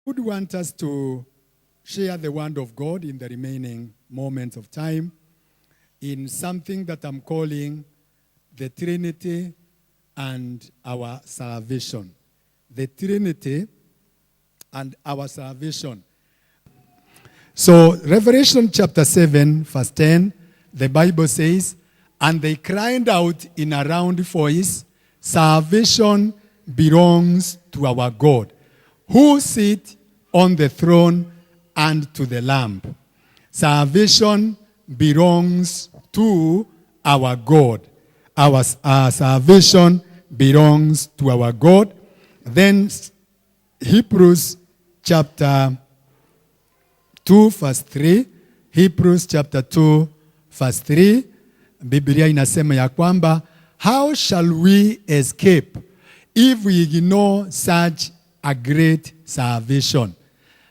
would want us to share the word of God in the remaining moments of time in something that I'm calling the Trinity and our salvation. The Trinity and our salvation. So, Revelation chapter 7, verse 10, the Bible says, "And they cried out in a loud voice, salvation belongs to our God, who sits on the throne and to the Lamb." Salvation belongs to our God. Our salvation belongs to our God. Then Hebrews chapter 2 verse 3. Hebrews chapter 2 verse 3. Biblia inasema ya kwamba, how shall we escape if we ignore such a great salvation?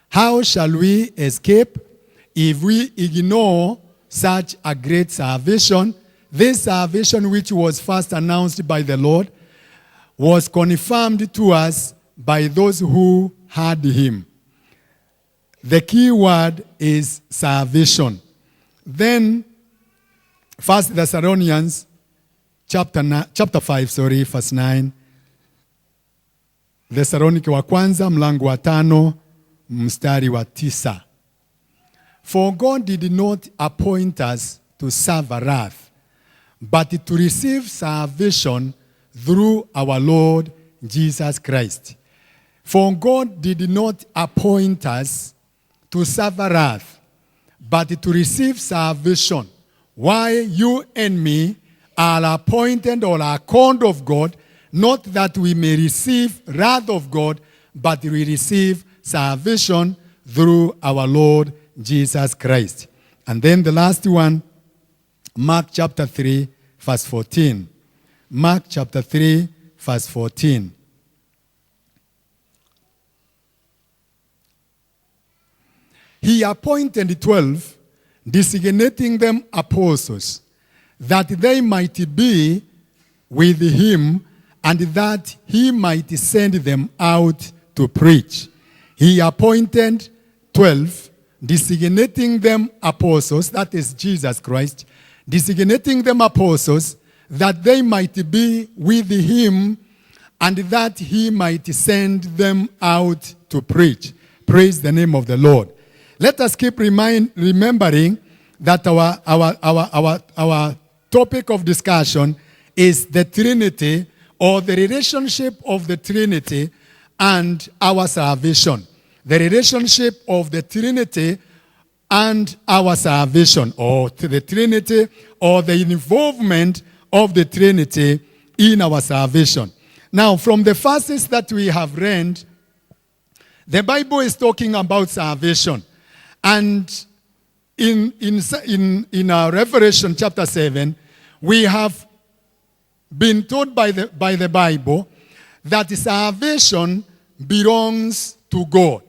How shall we escape if we ignore such a great salvation? This salvation, which was first announced by the Lord, was confirmed to us by those who heard him. The key word is salvation. Then, 1 Thessalonians chapter 5, verse 9. Thessalonike wa kwanza mlango wa 5 mstari wa 9. For God did not appoint us to suffer wrath, but to receive salvation through our Lord Jesus Christ. For God did not appoint us to suffer wrath, but to receive salvation. Why you and me are appointed or are called of God, not that we may receive wrath of God, but we receive salvation through our Lord Jesus Christ. And then the last one, Mark chapter 3, verse 14. Mark chapter 3, verse 14. He appointed 12, designating them apostles, that they might be with him, and that he might send them out to preach. He appointed 12, designating them apostles, that is Jesus Christ, designating them apostles, that they might be with him, and that he might send them out to preach. Praise the name of the Lord. Let us keep remembering that our topic of discussion is the Trinity, or the relationship of the Trinity and our salvation. The relationship of the Trinity and our salvation, or the Trinity, or the involvement of the Trinity in our salvation. Now, from the verses that we have read, the Bible is talking about salvation. And in our Revelation chapter 7, we have been told by the Bible that salvation belongs to God.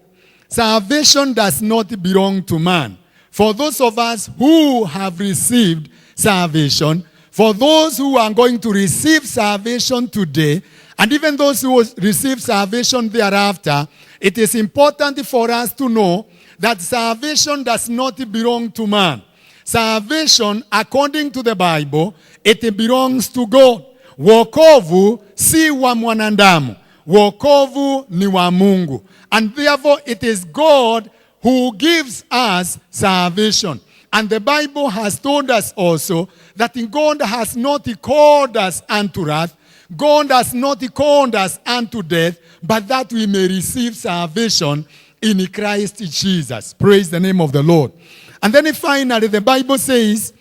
Salvation does not belong to man. For those of us who have received salvation, for those who are going to receive salvation today, and even those who will receive salvation thereafter, it is important for us to know that salvation does not belong to man. Salvation, according to the Bible, it belongs to God. Wokovu si wa mwanadamu. Wokovu ni wa Mungu. And therefore it is God who gives us salvation. And the Bible has told us also that God has not called us unto wrath, God has not called us unto death, but that we may receive salvation in Christ Jesus. Praise the name of the Lord. And then finally the Bible says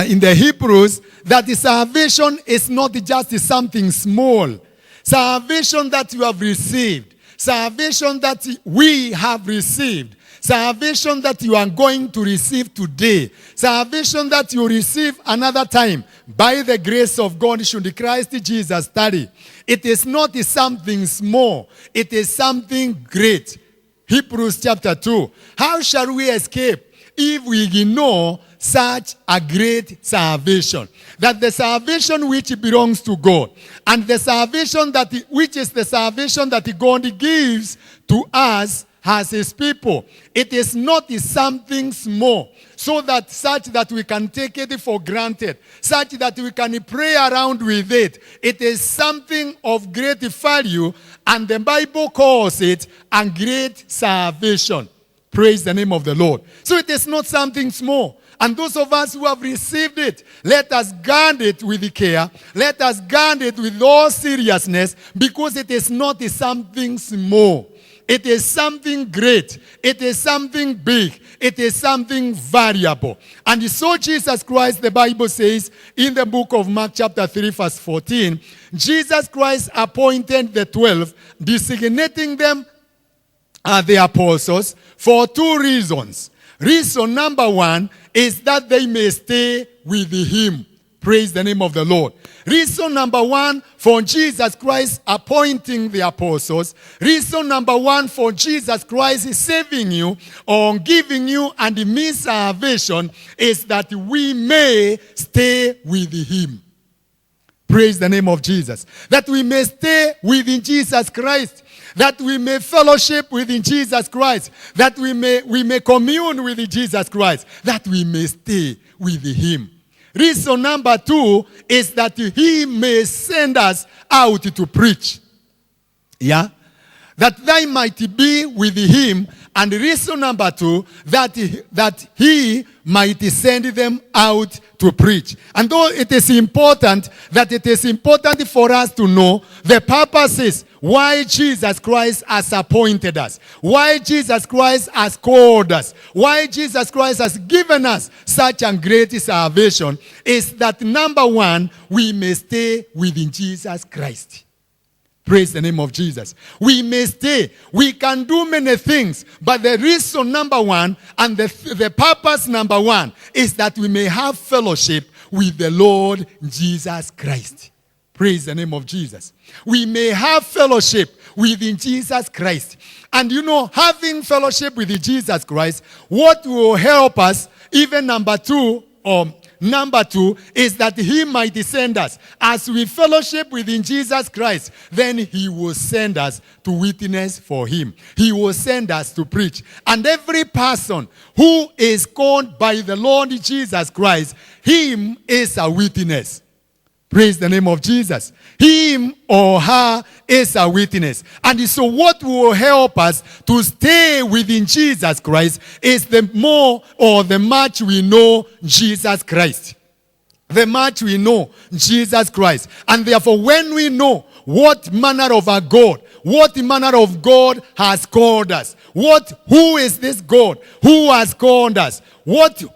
in the Hebrews that the salvation is not just something small. Salvation that you have received, salvation that we have received, salvation that you are going to receive today, salvation that you receive another time by the grace of God should Christ Jesus tarry. It is not something small, it is something great. Hebrews chapter 2. How shall we escape if we ignore such a great salvation. That the salvation which belongs to God, and the salvation which is the salvation that God gives to us as his people, it is not something small, such that we can take it for granted, such that we can play around with it. It is something of great value, and the Bible calls it a great salvation. Praise the name of the Lord. So it is not something small. And those of us who have received it, let us guard it with care. Let us guard it with all seriousness, because it is not something small. It is something great. It is something big. It is something valuable. And so Jesus Christ, the Bible says in the book of Mark chapter 3 verse 14, Jesus Christ appointed the 12, designating them as the apostles for two reasons. Reason number one is that they may stay with him. Praise the name of the Lord. Reason number one for Jesus Christ appointing the apostles. Reason number one for Jesus Christ saving you or giving you and me salvation is that we may stay with him. Praise the name of Jesus. That we may stay within Jesus Christ. That we may fellowship within Jesus Christ. That we may commune with Jesus Christ. That we may stay with him. Reason number two is that he may send us out to preach. Yeah? That they might be with him. And reason number two, that he might send them out to preach. And though it is important for us to know the purposes why Jesus Christ has appointed us, why Jesus Christ has called us, why Jesus Christ has given us such a great salvation, is that number one, we may stay within Jesus Christ. Praise the name of Jesus. We may stay. We can do many things. But the reason number one and the purpose number one is that we may have fellowship with the Lord Jesus Christ. Praise the name of Jesus. We may have fellowship within Jesus Christ. And having fellowship with Jesus Christ, what will help us, even number two is that he might send us. As we fellowship within Jesus Christ, then he will send us to witness for him. He will send us to preach. And every person who is called by the Lord Jesus Christ, him is a witness. Praise the name of Jesus. Him or her is a witness. And so what will help us to stay within Jesus Christ is the more or the much we know Jesus Christ. The much we know Jesus Christ. And therefore when we know what manner of a God, what manner of God has called us, who is this God who has called us, what is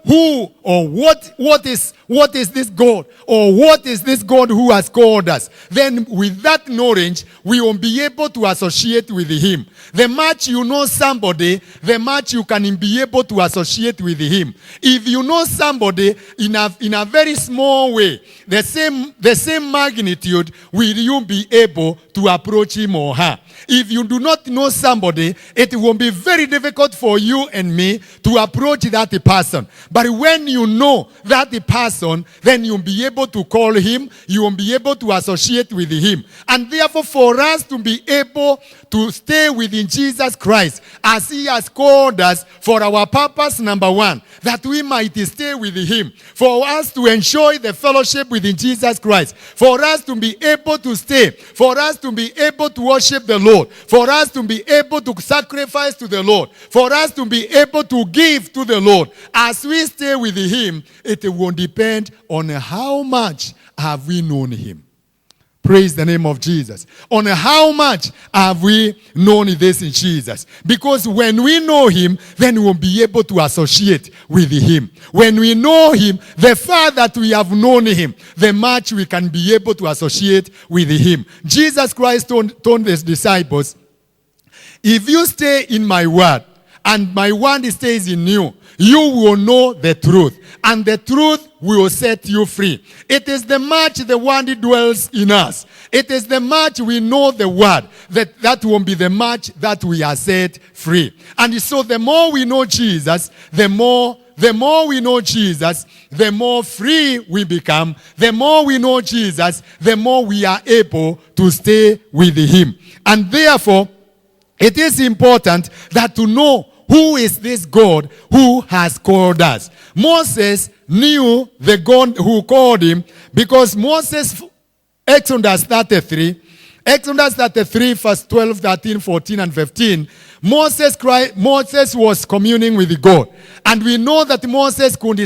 this God, or what is this God who has called us? Then with that knowledge, we will be able to associate with him. The much you know somebody, the much you can be able to associate with him. If you know somebody in a very small way, the same magnitude will you be able to approach him or her. If you do not know somebody, it will be very difficult for you and me to approach that person. But when you know that person, then you'll be able to call him, you will be able to associate with him. And therefore, for us to be able to stay within Jesus Christ, as he has called us for our purpose, number one, that we might stay with him, for us to enjoy the fellowship within Jesus Christ, for us to be able to stay, for us to be able to worship the Lord, for us to be able to sacrifice to the Lord, for us to be able to give to the Lord. As we stay with him, it will depend on how much have we known him. Praise the name of Jesus. On how much have we known this in Jesus? Because when we know him, then we'll be able to associate with him. When we know him, the far that we have known him, the much we can be able to associate with him. Jesus Christ told his disciples, if you stay in my word, and my word stays in you, you will know the truth, and the truth will set you free. It is the much the word dwells in us. It is the much we know the word, that will be the much that we are set free. And so the more we know Jesus, the more the more we know Jesus, the more free we become. The more we know Jesus, the more we are able to stay with him. And therefore, it is important that to know who is this God who has called us. Moses knew the God who called him because Moses, Exodus 33, verse 12, 13, 14, and 15, Moses was communing with God. And we know that Moses could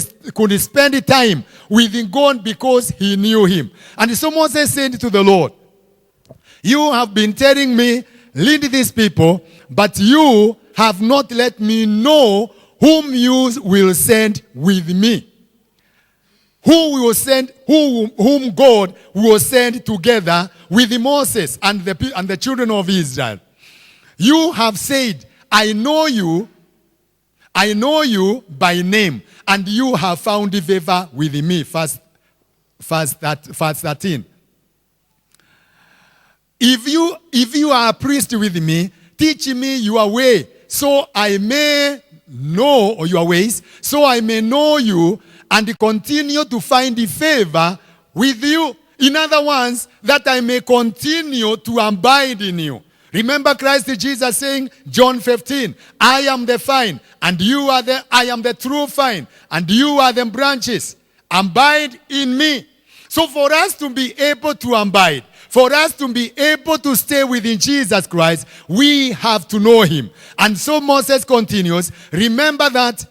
spend time with God because he knew him. And so Moses said to the Lord, you have been telling me, lead these people, but you have not let me know whom you will send with me. Whom God will send together with Moses and the children of Israel. You have said, I know you by name, and you have found favor with me. Verse 13. If you are a priest with me, teach me your way, so I may know, or your ways, so I may know you and continue to find favor with you. In other words, that I may continue to abide in you. Remember Christ Jesus saying, John 15, I am the vine, and I am the true vine, and you are the branches. Abide in me. So for us to be able to abide, for us to be able to stay within Jesus Christ, we have to know him. And so Moses continues, remember that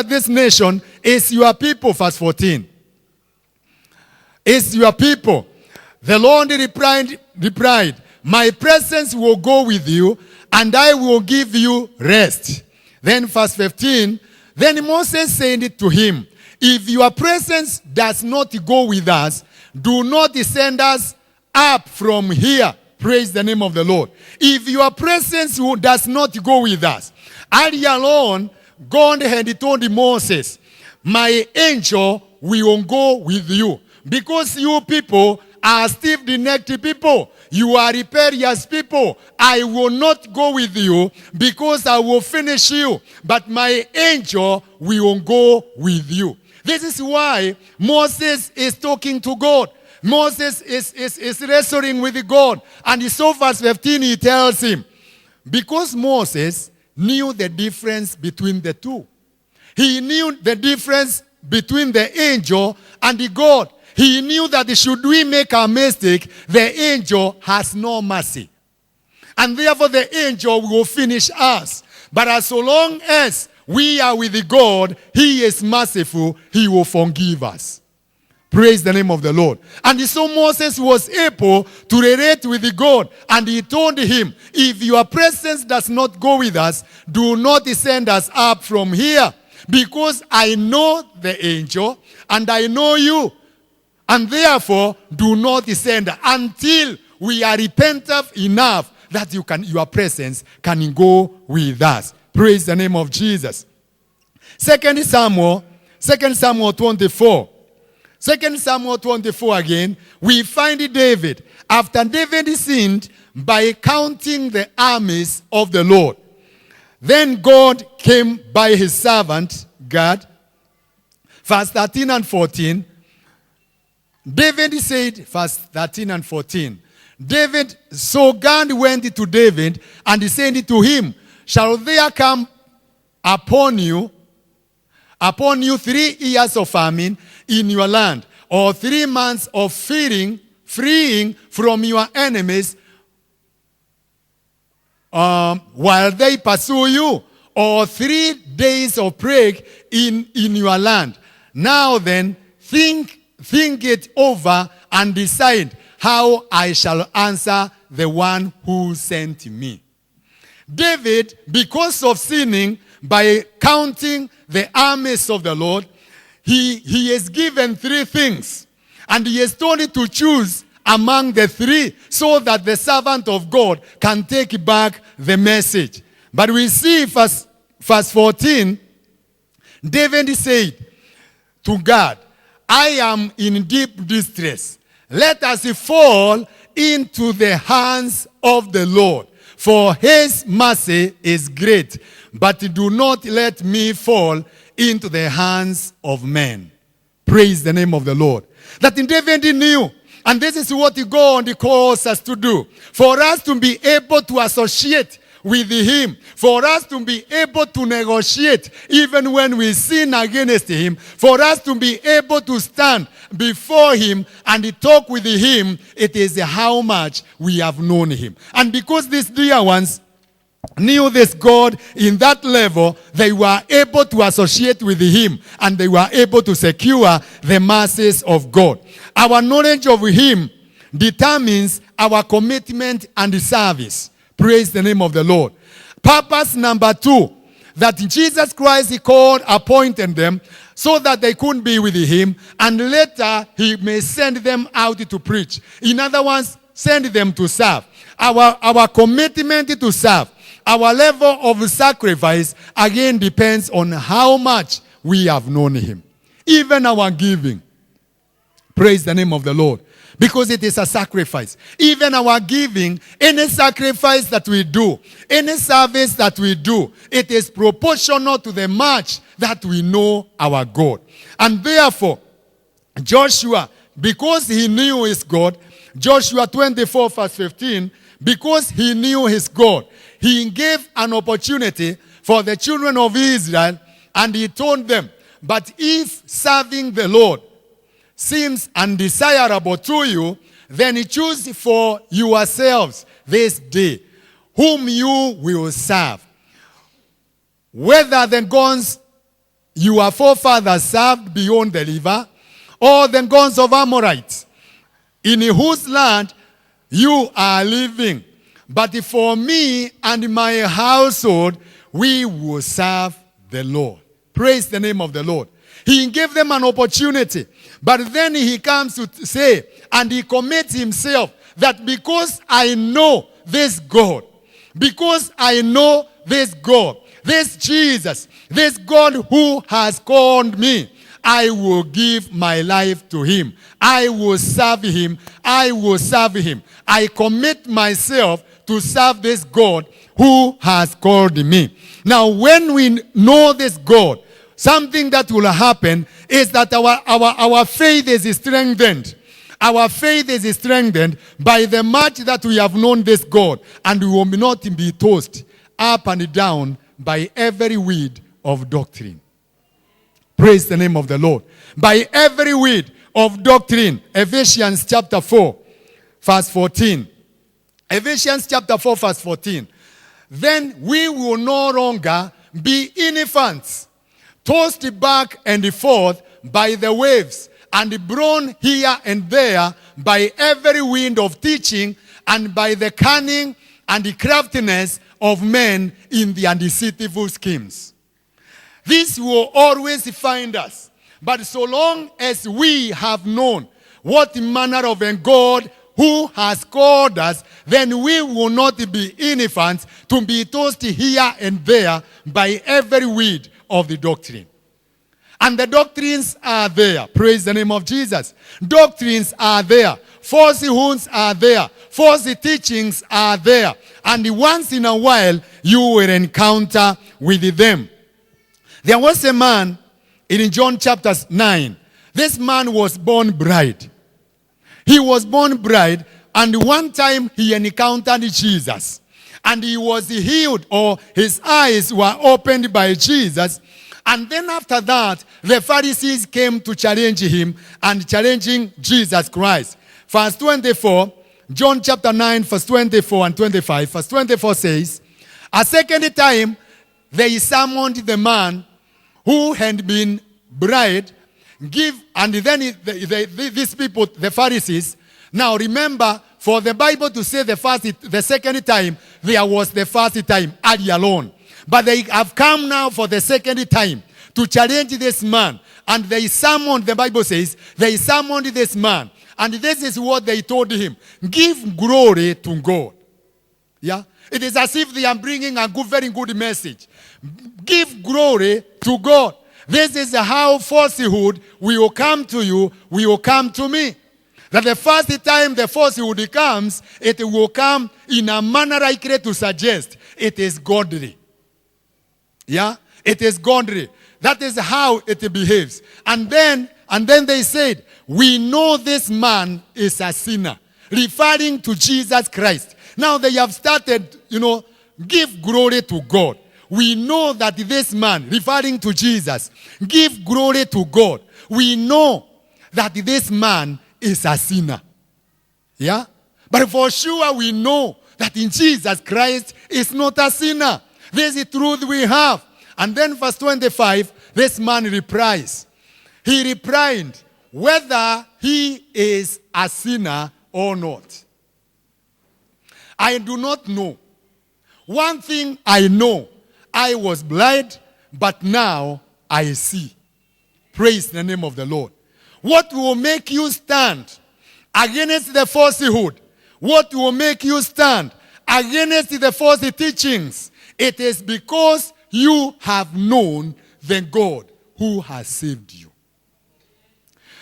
this nation is your people, verse 14. Is your people. The Lord replied, my presence will go with you, and I will give you rest. Then verse 15, then Moses said to him, if your presence does not go with us, do not send us up from here. Praise the name of the Lord. If your presence does not go with us. Earlier on, God had told Moses, my angel will go with you. Because you people are stiff-necked people. You are rebellious people. I will not go with you because I will finish you. But my angel will go with you. This is why Moses is talking to God. Moses is wrestling with God. And in so verse 15 he tells him, because Moses knew the difference between the two. He knew the difference between the angel and the God. He knew that should we make a mistake, the angel has no mercy. And therefore the angel will finish us. But as so long as we are with God, he is merciful, he will forgive us. Praise the name of the Lord. And so Moses was able to relate with God. And he told him, if your presence does not go with us, do not send us up from here. Because I know the angel and I know you. And therefore, do not descend until we are repentant enough that your presence can go with us. Praise the name of Jesus. 2 Samuel 24. 2 Samuel 24 again, we find David. After David sinned by counting the armies of the Lord. Then God came by his servant, Gad. Verse 13 and 14. David said, verse 13 and 14. So God went to David and he said to him, shall there come upon you 3 years of famine in your land, or 3 months of freeing from your enemies while they pursue you, or 3 days of plague in your land. Now then, think it over and decide how I shall answer the one who sent me. David, because of sinning by counting the armies of the Lord, he is given 3 things. And he is told to choose among the 3 so that the servant of God can take back the message. But we see verse 14, David said to God, I am in deep distress. Let us fall into the hands of the Lord, for his mercy is great. But do not let me fall into the hands of men. Praise the name of the Lord. That David knew, and this is what God calls us to do, for us to be able to associate with him, for us to be able to negotiate even when we sin against him, for us to be able to stand before him and talk with him. It is how much we have known him. And because these dear ones knew this God in that level, they were able to associate with him and they were able to secure the mercies of God. Our knowledge of him determines our commitment and service. Praise the name of the Lord. Purpose number 2, that Jesus Christ, he called, appointed them so that they couldn't be with him, and later he may send them out to preach. In other words, send them to serve. Our commitment to serve, our level of sacrifice, again depends on how much we have known him. Even our giving. Praise the name of the Lord. Because it is a sacrifice. Even our giving, any sacrifice that we do, any service that we do, it is proportional to the much that we know our God. And therefore, Joshua, because he knew his God, Joshua 24 verse 15, because he knew his God, he gave an opportunity for the children of Israel, and he told them, but if serving the Lord seems undesirable to you, then choose for yourselves this day whom you will serve. Whether the gods your forefathers served beyond the river, or the gods of Amorites, in whose land you are living. But for me and my household, we will serve the Lord. Praise the name of the Lord. He gave them an opportunity. But then he comes to say, and he commits himself, that because I know this God, because I know this God, this Jesus, this God who has called me, I will give my life to him. I will serve him. I will serve him. I commit myself to serve this God who has called me. Now, when we know this God, something that will happen is that our faith is strengthened. Our faith is strengthened by the much that we have known this God, and we will not be tossed up and down by every wind of doctrine. Praise the name of the Lord. By every wind of doctrine. Ephesians chapter 4, verse 14. Ephesians chapter 4, verse 14. Then we will no longer be infants, tossed back and forth by the waves, and blown here and there by every wind of teaching, and by the cunning and the craftiness of men in their deceitful schemes. This will always find us. But so long as we have known what manner of a God who has called us, then we will not be infants to be tossed here and there by every wind of the doctrine. And the doctrines are there. Praise the name of Jesus. Doctrines are there. Falsehoods are there. False teachings are there. And once in a while, you will encounter with them. There was a man in John chapter 9. This man was born blind. He was born blind, and one time he encountered Jesus. And he was healed, or his eyes were opened by Jesus. And then after that, the Pharisees came to challenge him and challenging Jesus Christ. Verse 24, John chapter 9, verse 24 and 25. Verse 24 says, a second time they summoned the man who had been blind, and then these people, the Pharisees, now remember, for the Bible to say the second time, there was the first time, earlier on. But they have come now for the second time to challenge this man. And they summoned, the Bible says, they summoned this man. And this is what they told him. Give glory to God. Yeah? It is as if they are bringing a very good message. Give glory to God. This is how falsehood will come to you, will come to me. That the first time the falsehood comes, it will come in a manner likely to suggest it is godly. Yeah? It is godly. That is how it behaves. And then they said, we know this man is a sinner, referring to Jesus Christ. Now they have started, give glory to God. We know that this man, referring to Jesus, give glory to God. We know that this man is a sinner. Yeah? But for sure we know that in Jesus Christ is not a sinner. This is the truth we have. And then verse 25, this man replies. He replied, whether he is a sinner or not. I do not know. One thing I know, I was blind, but now I see. Praise the name of the Lord. What will make you stand against the falsehood? What will make you stand against the false teachings? It is because you have known the God who has saved you.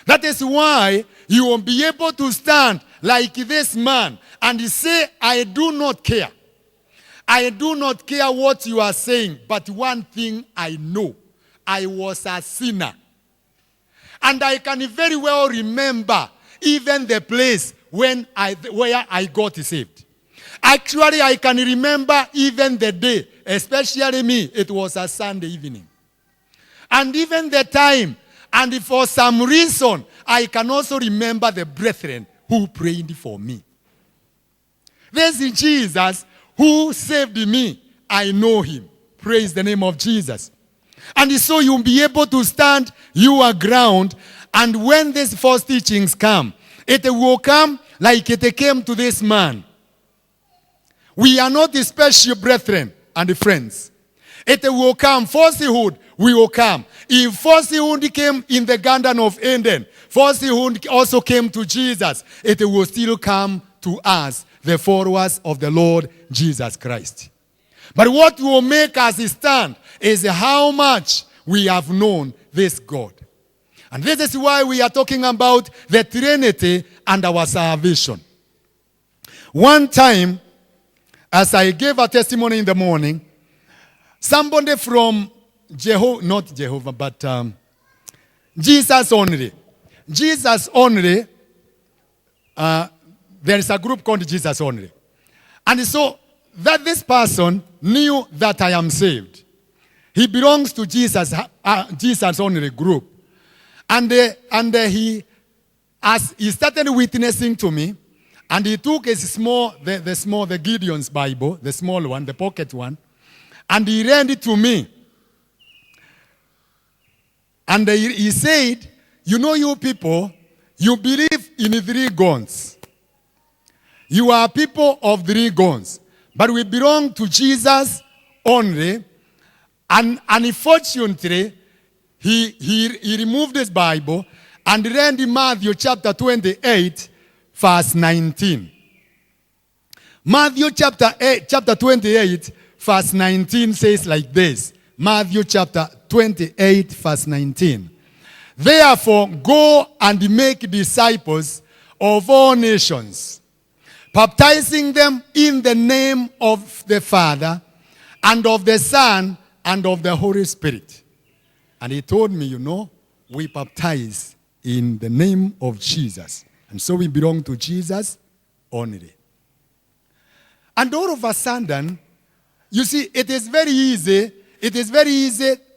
That is why you will be able to stand like this man and say, I do not care. I do not care what you are saying, but one thing I know, I was a sinner. And I can very well remember even the place where I got saved. Actually, I can remember even the day, especially me, it was a Sunday evening. And even the time, and for some reason, I can also remember the brethren who prayed for me. This is Jesus who saved me. I know him. Praise the name of Jesus. And so you'll be able to stand your ground. And when these false teachings come, it will come like it came to this man. We are not the special brethren and friends. It will come. Falsehood will come. If falsehood came in the Garden of Eden, falsehood also came to Jesus. It will still come to us, the followers of the Lord Jesus Christ. But what will make us stand is how much we have known this God. And this is why we are talking about the Trinity and our salvation. One time, as I gave a testimony in the morning, somebody from not Jehovah, but Jesus Only. Jesus Only, there is a group called Jesus Only. And so that this person knew that I am saved. He belongs to Jesus Only group. And he started witnessing to me, and he took the Gideon's Bible, the small one, the pocket one, and he read it to me. And he said, you people, you believe in 3 gods. You are people of 3 gods. But we belong to Jesus only. And unfortunately, he removed his Bible and read in Matthew chapter 28, verse 19. Matthew chapter 28, verse 19 says like this. Matthew chapter 28, verse 19. Therefore, go and make disciples of all nations, baptizing them in the name of the Father, and of the Son, and of the Holy Spirit. And he told me, we baptize in the name of Jesus. And so we belong to Jesus only. And all of a sudden, you see, it is very easy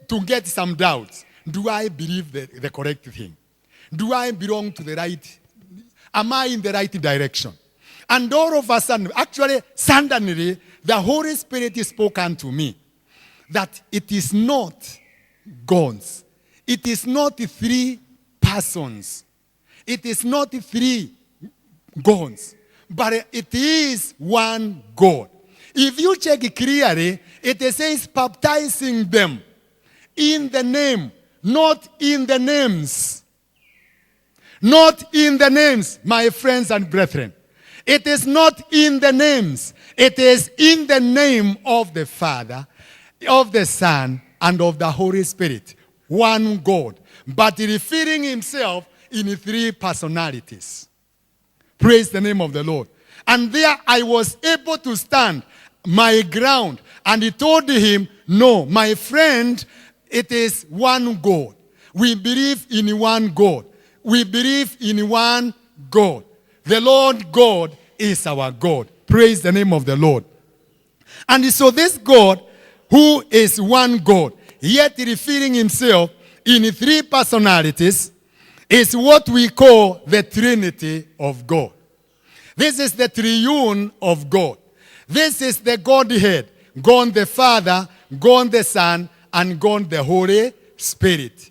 to get some doubts. Do I believe the correct thing? Do I belong to the right? Am I in the right direction? And all of a sudden, actually, suddenly, the Holy Spirit spoke unto me that it is not gods. It is not 3 persons. It is not 3 gods. But it is one God. If you check it clearly, it says baptizing them in the name, not in the names. Not in the names, my friends and brethren. It is not in the names. It is in the name of the Father, of the Son, and of the Holy Spirit. One God. But referring himself in 3 personalities. Praise the name of the Lord. And there I was able to stand my ground. And he told him, no, my friend, it is one God. We believe in one God. We believe in one God. The Lord God is our God. Praise the name of the Lord. And so this God, who is one God, yet revealing himself in three personalities, is what we call the Trinity of God. This is the triune of God. This is the Godhead, God the Father, God the Son, and God the Holy Spirit.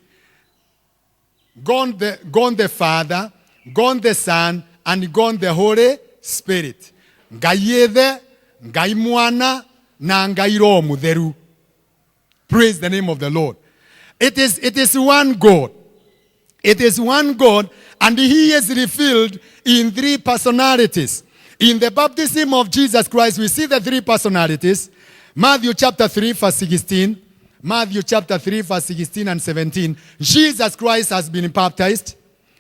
God the Father, God the Son, and God the Holy Spirit. Ngai Ithe, Ngai Mwana, na Ngai Roho Mutheru. Praise the name of the Lord. It is one God. It is one God, and he is revealed in three personalities. In the baptism of Jesus Christ, we see the three personalities. Matthew chapter 3, verse 16. Matthew chapter 3, verse 16 and 17. Jesus Christ has been baptized.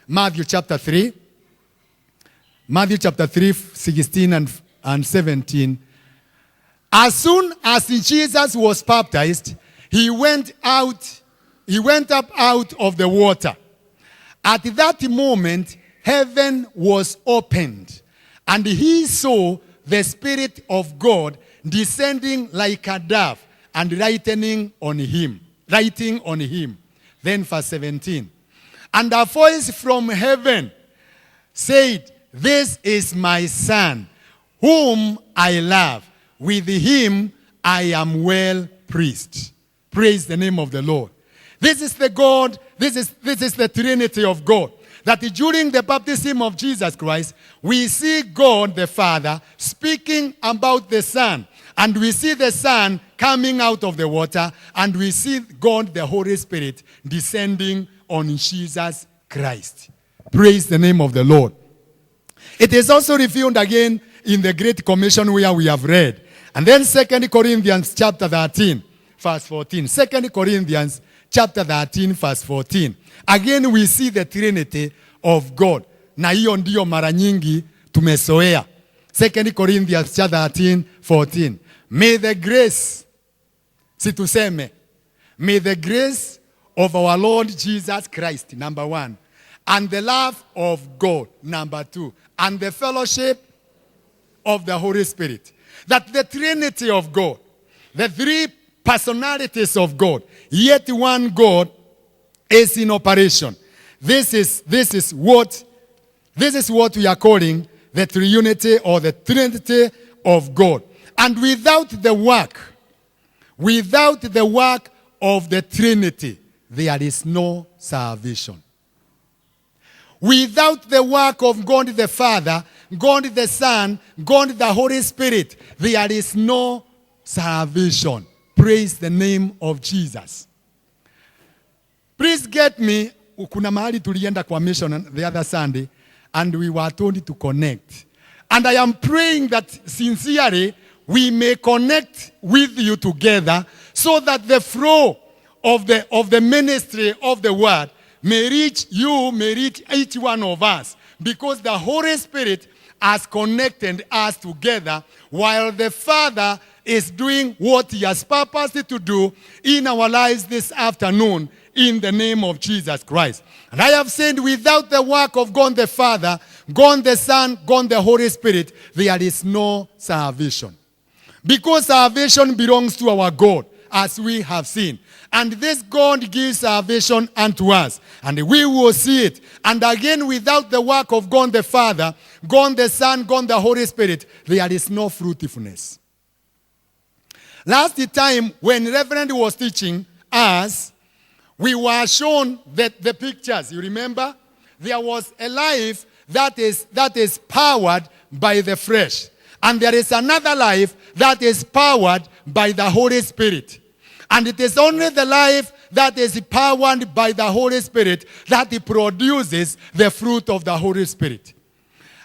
Matthew chapter 3. Matthew chapter 3, 16 and 17. As soon as Jesus was baptized, he went up out of the water. At that moment, heaven was opened, and he saw the Spirit of God descending like a dove and lighting on him. Then verse 17. And a voice from heaven said, "This is my Son, whom I love. With him I am well pleased." Praise the name of the Lord. This is the God, this is the Trinity of God. That during the baptism of Jesus Christ, we see God the Father speaking about the Son. And we see the Son coming out of the water. And we see God the Holy Spirit descending on Jesus Christ. Praise the name of the Lord. It is also revealed again in the Great Commission where we have read. And then 2 Corinthians chapter 13, verse 14. 2 Corinthians chapter 13, verse 14. Again, we see the Trinity of God. Na hiyo ndio mara nyingi tumesoea. 2 Corinthians chapter 13, 14. May the grace, may the grace of our Lord Jesus Christ, number one, and the love of God, number two, and the fellowship of the Holy Spirit. That the Trinity of God, the three personalities of God, yet one God, is in operation. This is what we are calling the triunity or the Trinity of God. And without the work of the Trinity, there is no salvation. Without the work of God the Father, God the Son, God the Holy Spirit, there is no salvation. Praise the name of Jesus. Please get me, kuna mahali tulienda kwa mission the other Sunday, and we were told to connect. And I am praying that sincerely we may connect with you together so that the flow of the ministry of the word may reach you, may reach each one of us. Because the Holy Spirit has connected us together while the Father is doing what he has purposed to do in our lives this afternoon in the name of Jesus Christ. And I have said without the work of God the Father, God the Son, God the Holy Spirit, there is no salvation. Because salvation belongs to our God, as we have seen. And this God gives salvation unto us. And we will see it. And again, without the work of God the Father, God the Son, God the Holy Spirit, there is no fruitfulness. Last time when Reverend was teaching us, we were shown the pictures. You remember? There was a life that is powered by the flesh. And there is another life that is powered by the Holy Spirit. And it is only the life that is powered by the Holy Spirit that produces the fruit of the Holy Spirit.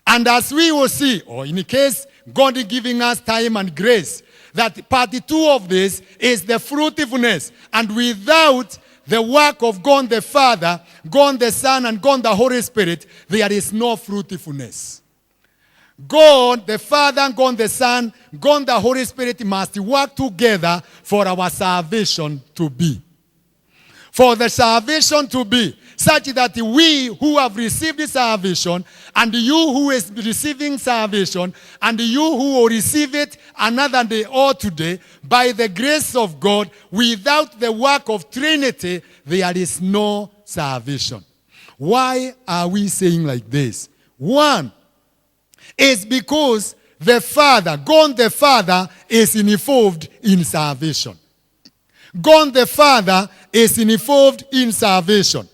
And as we will see, or in case God is giving us time and grace, that part 2 of this is the fruitfulness. And without the work of God the Father, God the Son, and God the Holy Spirit, there is no fruitfulness. God the Father, God the Son, God the Holy Spirit must work together for our salvation to be. for the salvation to be such that we who have received the salvation, and you who is receiving salvation, and you who will receive it another day or today, by the grace of God, without the work of Trinity, there is no salvation. Why are we saying like this? One, is because the Father, God the Father, is involved in salvation. God the Father is involved in salvation.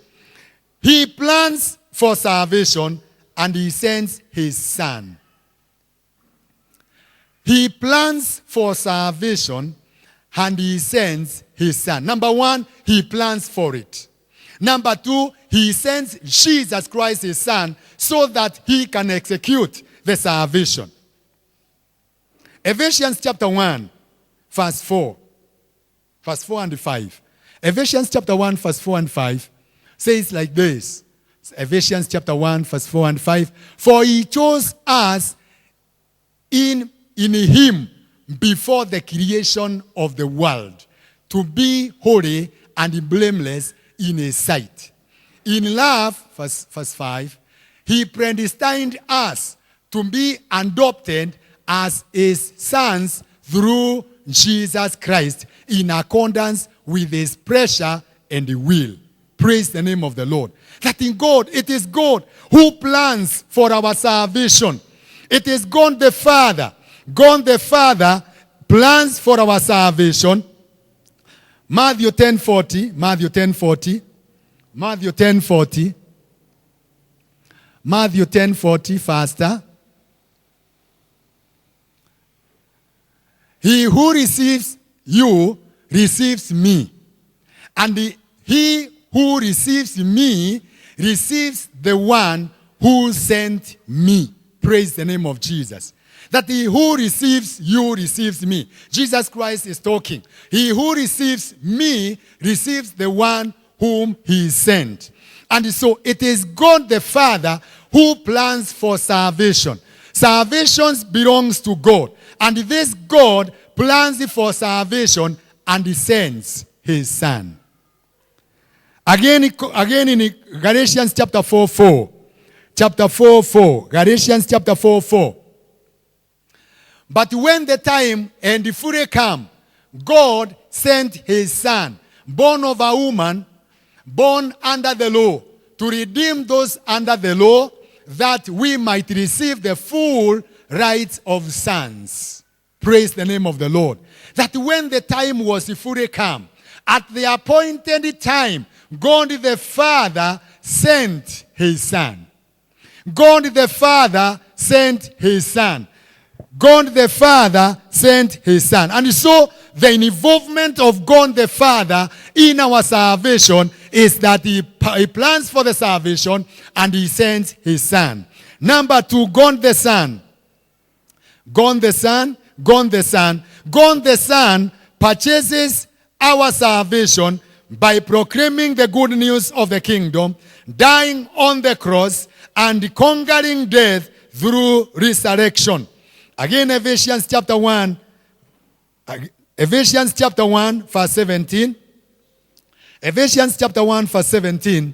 He plans for salvation and he sends his Son. He plans for salvation and he sends his Son. Number one, he plans for it. Number two, he sends Jesus Christ, his Son, so that he can execute the salvation. Ephesians chapter 1, verse 4. Verse 4 and 5. Ephesians chapter 1, verse 4 and 5 says like this. Ephesians chapter 1, verse 4 and 5. For he chose us in him before the creation of the world to be holy and blameless in his sight. In love, verse 5, he predestined us to be adopted as his sons through Jesus Christ in accordance with his pleasure and will. Praise the name of the Lord. That in God, it is God who plans for our salvation. It is God the Father. God the Father plans for our salvation. Matthew 10:40. Matthew 10:40. Matthew 10:40. Matthew 10:40, faster. He who receives you receives me. And he who receives me receives the one who sent me. Praise the name of Jesus. That he who receives you receives me. Jesus Christ is talking. He who receives me receives the one whom he sent. And so it is God the Father who plans for salvation. Salvation belongs to God. And this God plans for salvation and he sends his Son. Again in Galatians chapter 4:4. Chapter 4:4. Galatians chapter 4:4. But when the time and the fury come, God sent his Son, born of a woman, born under the law, to redeem those under the law, that we might receive the full rights of sons. Praise the name of the Lord. That when the time was fully come, at the appointed time, God the Father sent his Son. God the Father sent his Son. God the Father sent his Son. And so the involvement of God the Father in our salvation is that he plans for the salvation and he sends his Son. Number two, God the Son. God the Son. God the Son. God the Son purchases our salvation by proclaiming the good news of the kingdom, dying on the cross, and conquering death through resurrection. Again, Ephesians chapter 1, verse 17. Ephesians chapter 1, verse 17.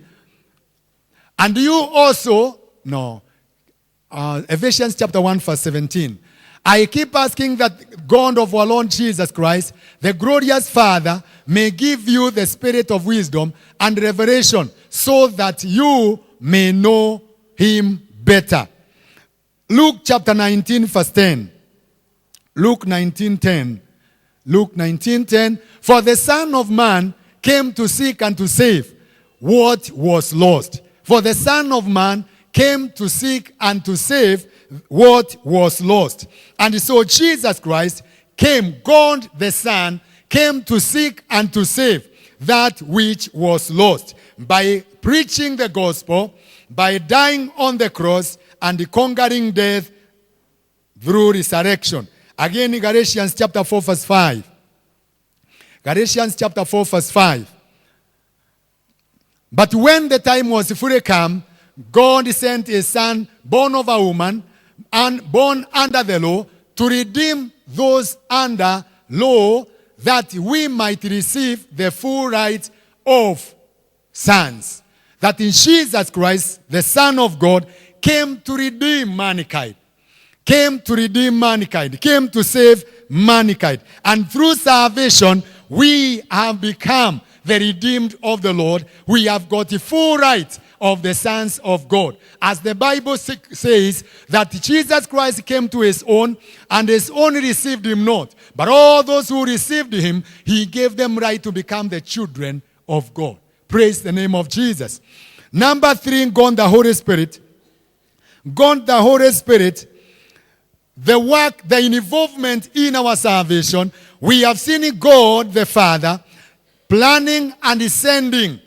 And you also, Ephesians chapter 1, verse 17. I keep asking that God of our Lord Jesus Christ, the glorious Father, may give you the spirit of wisdom and revelation so that you may know him better. Luke chapter 19, verse 10. Luke 19:10. Luke 19:10. For the Son of Man came to seek and to save what was lost. For the Son of Man came to seek and to save what was lost. And so Jesus Christ came, God the Son, came to seek and to save that which was lost by preaching the gospel, by dying on the cross and conquering death through resurrection. Again in Galatians chapter 4 verse 5. Galatians chapter 4 verse 5. But when the time was fully come, God sent his Son, born of a woman, and born under the law, to redeem those under law, that we might receive the full rights of sons. That in Jesus Christ, the Son of God, came to redeem mankind. Came to redeem mankind. Came to save mankind. And through salvation, we have become the redeemed of the Lord. We have got the full right of the sons of God. As the Bible says that Jesus Christ came to his own, and his own received him not. But all those who received him, he gave them right to become the children of God. Praise the name of Jesus. Number 3, God the Holy Spirit. God the Holy Spirit, the work, the involvement in our salvation. We have seen God the Father planning and sending.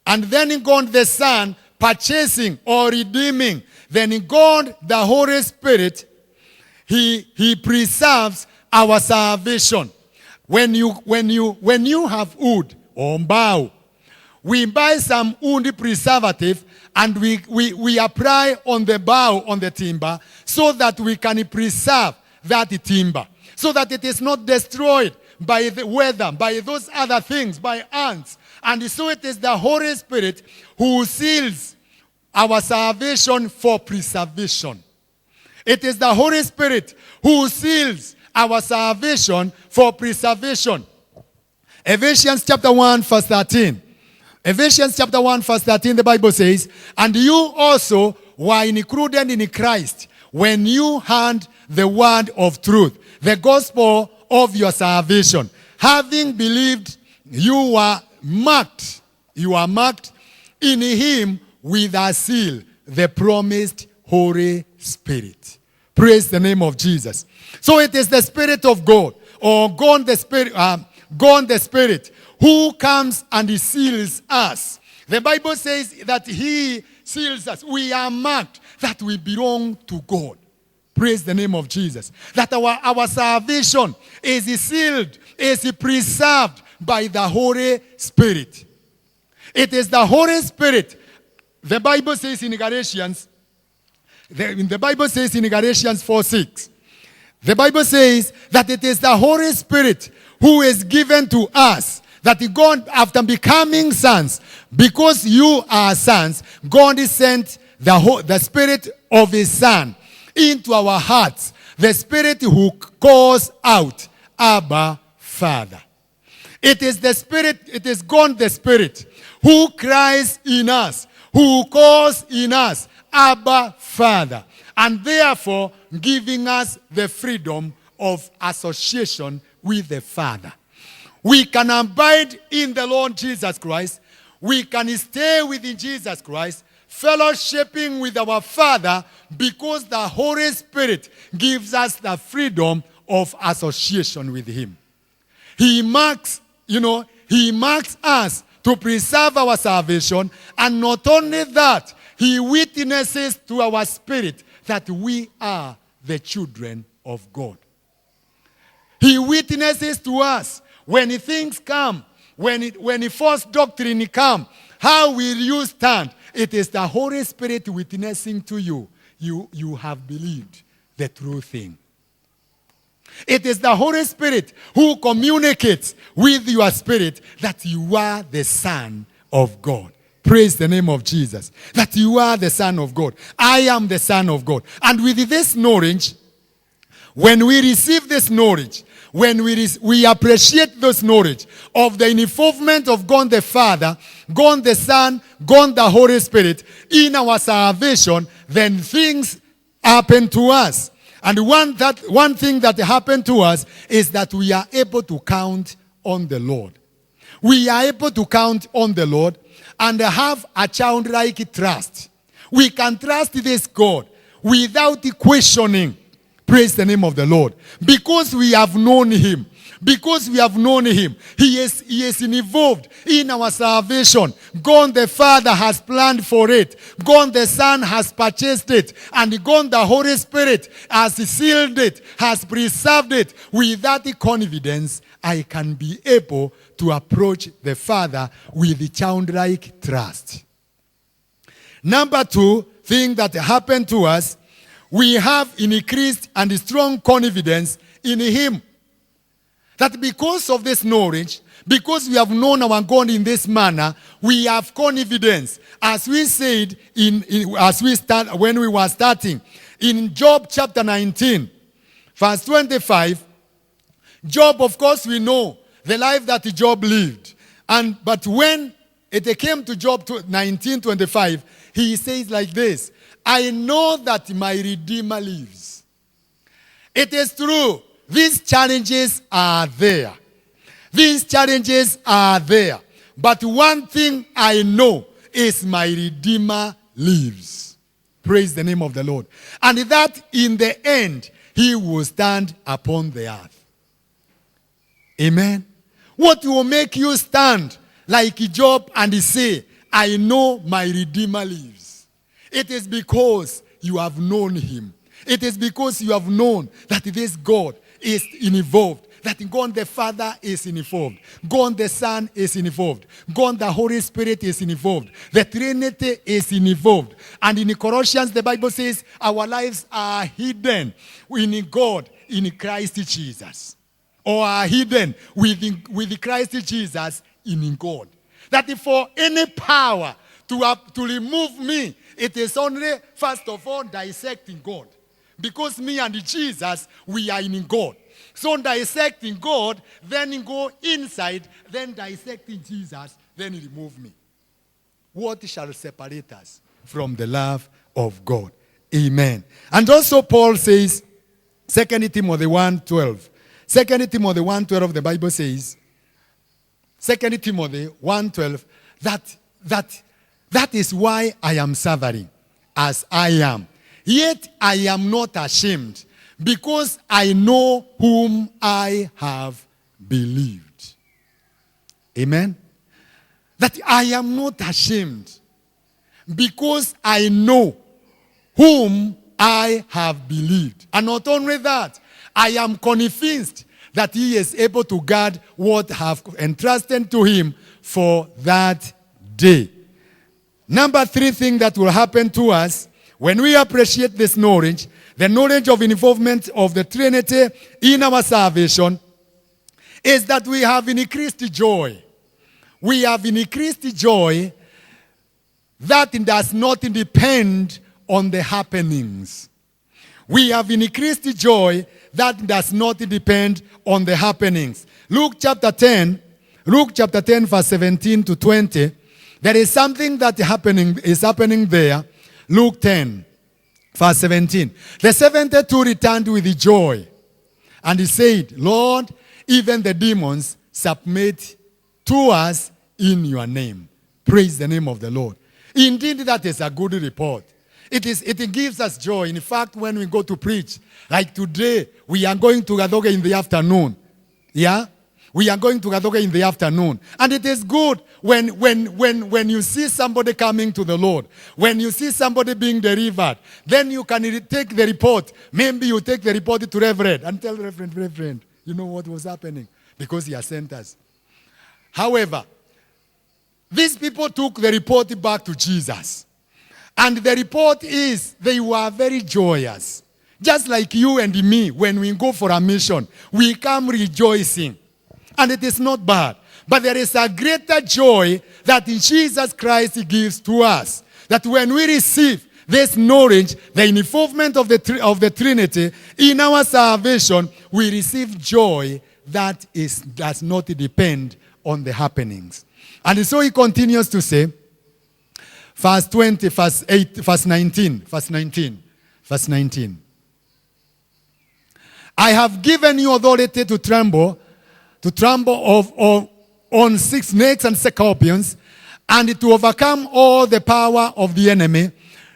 And then in God the Son purchasing or redeeming. Then in God the Holy Spirit, He preserves our salvation. When you have wood or mbao, we buy some wood preservative and we apply on the bough, on the timber, so that we can preserve that timber, so that it is not destroyed by the weather, by those other things, by ants. And so it is the Holy Spirit who seals our salvation for preservation. It is the Holy Spirit who seals our salvation for preservation. Ephesians chapter 1 verse 13. Ephesians chapter 1 verse 13, the Bible says, and you also were included in Christ when you heard the word of truth, the gospel of your salvation. Having believed, you were marked in him with a seal, the promised Holy Spirit. Praise the name of Jesus. So it is the Spirit of God, or God the Spirit, who comes and he seals us. The Bible says that he seals us. We are marked that we belong to God. Praise the name of Jesus. That our salvation is sealed, is preserved by the Holy Spirit. It is the Holy Spirit. The Bible says in Galatians, the Bible says in Galatians 4:6, the Bible says that it is the Holy Spirit who is given to us. That God, after becoming sons, because you are sons, God sent the Spirit of his Son into our hearts. The Spirit who calls out, Abba, Father. It is the Spirit, it is God the Spirit, who cries in us, who calls in us, Abba, Father. And therefore, giving us the freedom of association with the Father. We can abide in the Lord Jesus Christ. We can stay within Jesus Christ, fellowshipping with our Father, because the Holy Spirit gives us the freedom of association with him. He marks us to preserve our salvation, and not only that, he witnesses to our spirit that we are the children of God. He witnesses to us when things come, when false doctrine come, how will you stand? It is the Holy Spirit witnessing to you. You have believed the true thing. It is the Holy Spirit who communicates with your spirit that you are the Son of God. Praise the name of Jesus. That you are the Son of God. I am the Son of God. And with this knowledge, when we receive this knowledge, when we appreciate this knowledge of the involvement of God the Father, God the Son, God the Holy Spirit in our salvation, then things happen to us. And one thing that happened to us is that we are able to count on the Lord. We are able to count on the Lord and have a childlike trust. We can trust this God without questioning. Praise the name of the Lord. Because we have known him. Because we have known him. He is involved in our salvation. God the Father has planned for it. God the Son has purchased it. And God the Holy Spirit has sealed it, has preserved it. With that confidence, I can be able to approach the Father with childlike trust. Number 2 thing that happened to us, we have increased and strong confidence in him. That because of this knowledge, Because we have known our God in this manner, we have confidence. As we said when we were starting, in Job chapter 19, verse 25, Job, of course, we know the life that Job lived. But when it came to Job 19:25, he says like this, I know that my Redeemer lives. It is true. These challenges are there. These challenges are there. But one thing I know is my Redeemer lives. Praise the name of the Lord. And that in the end, he will stand upon the earth. Amen. What will make you stand like Job and say, I know my Redeemer lives? It is because you have known him. It is because you have known that this God is involved, that God the Father is involved, God the Son is involved, God the Holy Spirit is involved, the Trinity is involved. And in Colossians, the Bible says our lives are hidden in God, in Christ Jesus. Or are hidden with Christ Jesus in God. That for any power to remove me, it is only, first of all, dissecting God. Because me and Jesus, we are in God. So dissecting God, then go inside, then dissecting Jesus, then remove me. What shall separate us from the love of God? Amen. And also Paul says, 2 Timothy 1:12. 2 Timothy 1:12, the Bible says, 2 Timothy 1:12, that is why I am suffering as I am. Yet I am not ashamed, because I know whom I have believed. Amen? That I am not ashamed, because I know whom I have believed. And not only that, I am convinced that he is able to guard what I have entrusted to him for that day. Number 3 thing that will happen to us when we appreciate this knowledge, the knowledge of involvement of the Trinity in our salvation, is that we have increased joy. We have increased joy that does not depend on the happenings. We have increased joy that does not depend on the happenings. Luke chapter 10, verse 17 to 20, there is something that is happening there. Luke 10, verse 17. The 72 returned with joy, and he said, Lord, even the demons submit to us in your name. Praise the name of the Lord. Indeed, that is a good report. It gives us joy. In fact, when we go to preach, like today, we are going to Gadoga in the afternoon. Yeah? We are going to Gadoga in the afternoon. And it is good when you see somebody coming to the Lord, when you see somebody being delivered, then you can take the report. Maybe you take the report to Reverend and tell Reverend, you know what was happening? Because he has sent us. However, these people took the report back to Jesus. And the report is they were very joyous. Just like you and me, when we go for a mission, we come rejoicing. And it is not bad. But there is a greater joy that Jesus Christ gives to us. That when we receive this knowledge, the involvement of the Trinity in our salvation, we receive joy that does not depend on the happenings. And so he continues to say, verse 20, verse 8, verse 19. I have given you authority to trample on 6 snakes and scorpions, and to overcome all the power of the enemy.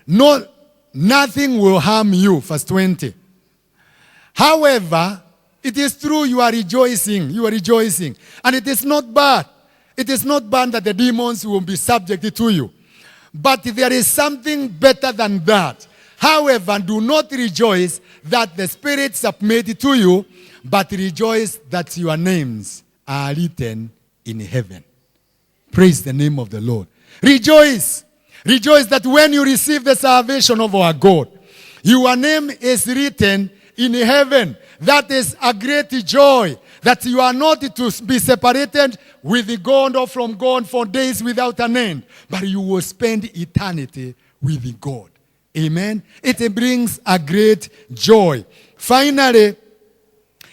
Nothing will harm you. Verse 20. However, it is true you are rejoicing. And it is not bad. It is not bad that the demons will be subject to you. But there is something better than that. However, do not rejoice that the spirits submit to you, but rejoice that your names are written in heaven. Praise the name of the Lord. Rejoice. Rejoice that when you receive the salvation of our God, your name is written in heaven. That is a great joy that you are not to be separated with God or from God for days without an end, but you will spend eternity with God. Amen. It brings a great joy. Finally,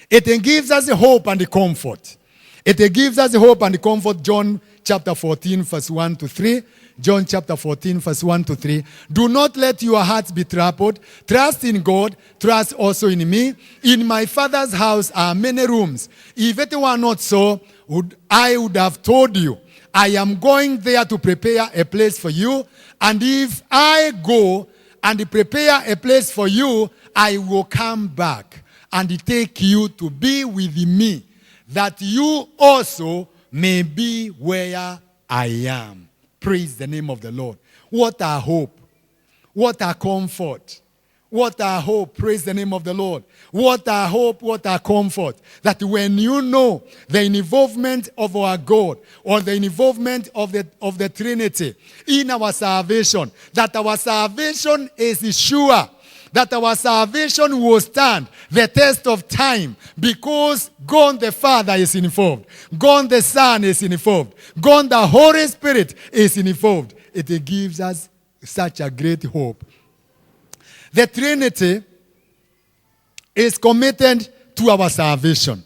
it gives us hope and comfort. It gives us hope and comfort. John chapter 14, verse 1 to 3. John chapter 14, verse 1 to 3. Do not let your hearts be troubled. Trust in God. Trust also in me. In my Father's house are many rooms. If it were not so, I would have told you. I am going there to prepare a place for you. And if I go and prepare a place for you, I will come back and take you to be with me, that you also may be where I am. Praise the name of the Lord. What a hope. What a comfort. What a hope. Praise the name of the Lord. What a hope, what a comfort. That when you know the involvement of our God or the involvement of the Trinity in our salvation, that our salvation is sure, that our salvation will stand the test of time, because God the Father is involved. God the Son is involved. God the Holy Spirit is involved. It gives us such a great hope. The Trinity is committed to our salvation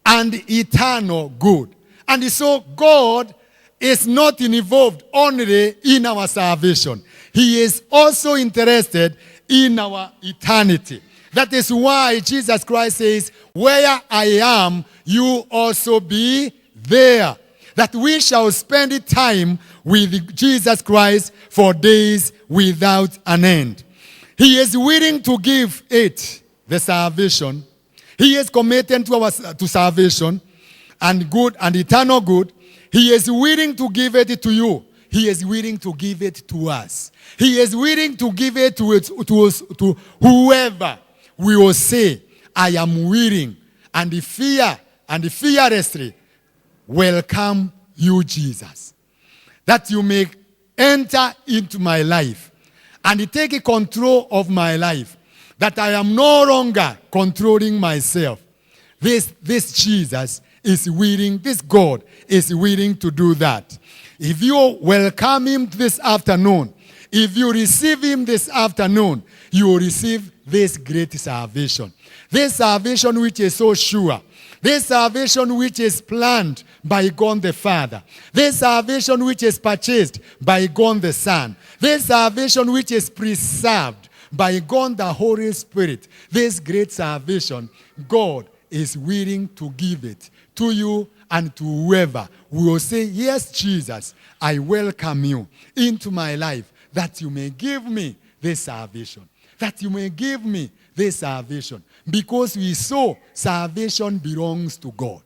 and eternal good. And so God is not involved only in our salvation. He is also interested in our eternity. That is why Jesus Christ says, where I am, you also be there. That we shall spend time with Jesus Christ for days without an end. He is willing to give it, the salvation. He is committed to salvation and good and eternal good. He is willing to give it to you. He is willing to give it to us. He is willing to give it to whoever we will say, I am willing, and fearlessly welcome you, Jesus, that you may enter into my life and take control of my life, that I am no longer controlling myself. This Jesus is willing, this God is willing to do that. If you welcome him this afternoon, if you receive him this afternoon, you will receive this great salvation. This salvation which is so sure. This salvation which is planned by God the Father. This salvation which is purchased by God the Son. This salvation which is preserved by God the Holy Spirit. This great salvation, God is willing to give it to you and to whoever will say, yes, Jesus, I welcome you into my life, that you may give me this salvation. That you may give me this salvation. Because we saw salvation belongs to God.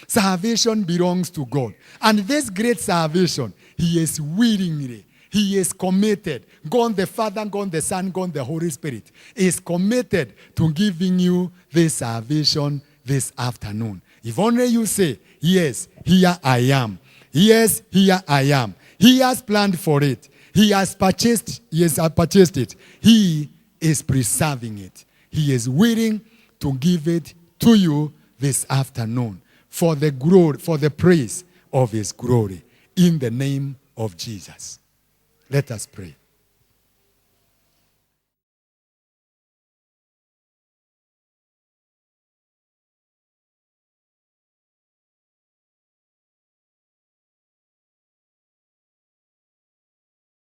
Salvation belongs to God. And this great salvation, he is willingly, he is committed. God the Father, God the Son, God the Holy Spirit is committed to giving you this salvation this afternoon. If only you say, yes, here I am. Yes, here I am. He has planned for it. He has purchased it. He is preserving it. He is willing to give it to you this afternoon for the glory, for the praise of his glory, in the name of Jesus. Let us pray.